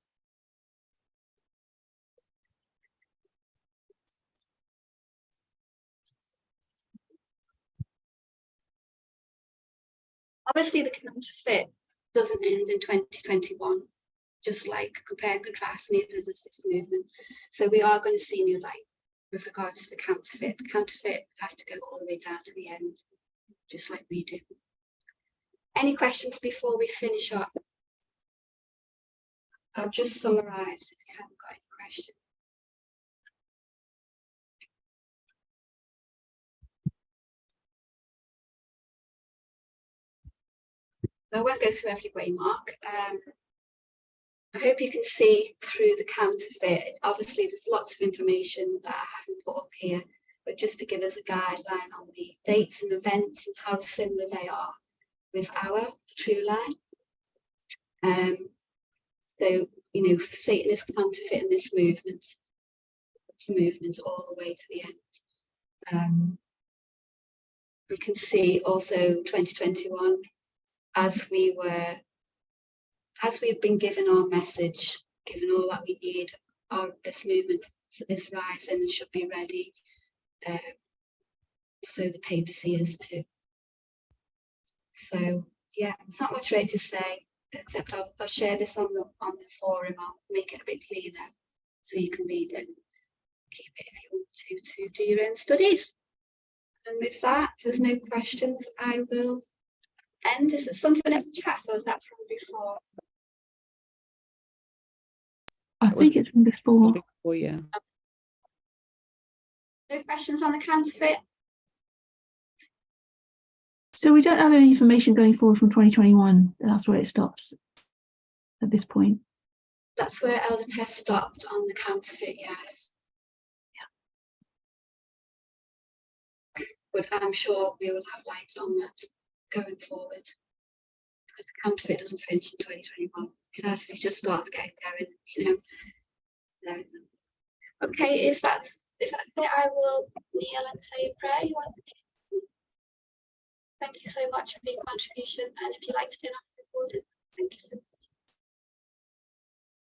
Obviously, the counterfeit doesn't end in 2021, just like compare and contrast, neither does this movement. So we are going to see new light with regards to the counterfeit. The counterfeit has to go all the way down to the end, just like we do. Any questions before we finish up? I'll just summarize if you haven't got any questions. I won't go through everybody, Mark. I hope you can see through the counterfeit. Obviously, there's lots of information that I haven't put up here, but just to give us a guideline on the dates and events and how similar they are with our true line. So, you know, Satan is counterfeiting this movement. It's a movement all the way to the end. We can see also 2021, as we've been given our message, given all that we need, this movement is rising and should be ready. So the papacy is too. So yeah, there's not much really to say, except I'll share this on the forum. I'll make it a bit cleaner so you can read it. Keep it if you want to do your own studies. And with that, if there's no questions, I will end. Is there something in the chat, or is that from before? I think it's from before. Before, yeah. No questions on the counterfeit? So we don't have any information going forward from 2021. That's where it stops at this point. That's where Elder Tess stopped on the counterfeit, yes. Yeah. But I'm sure we will have light on that going forward, because the counterfeit doesn't finish in 2021. It actually just starts getting going, you know. Okay, if that's it, I will kneel and say a prayer. You want to? Thank you so much for your contribution, and if you'd like to turn off the recording, thank you so much.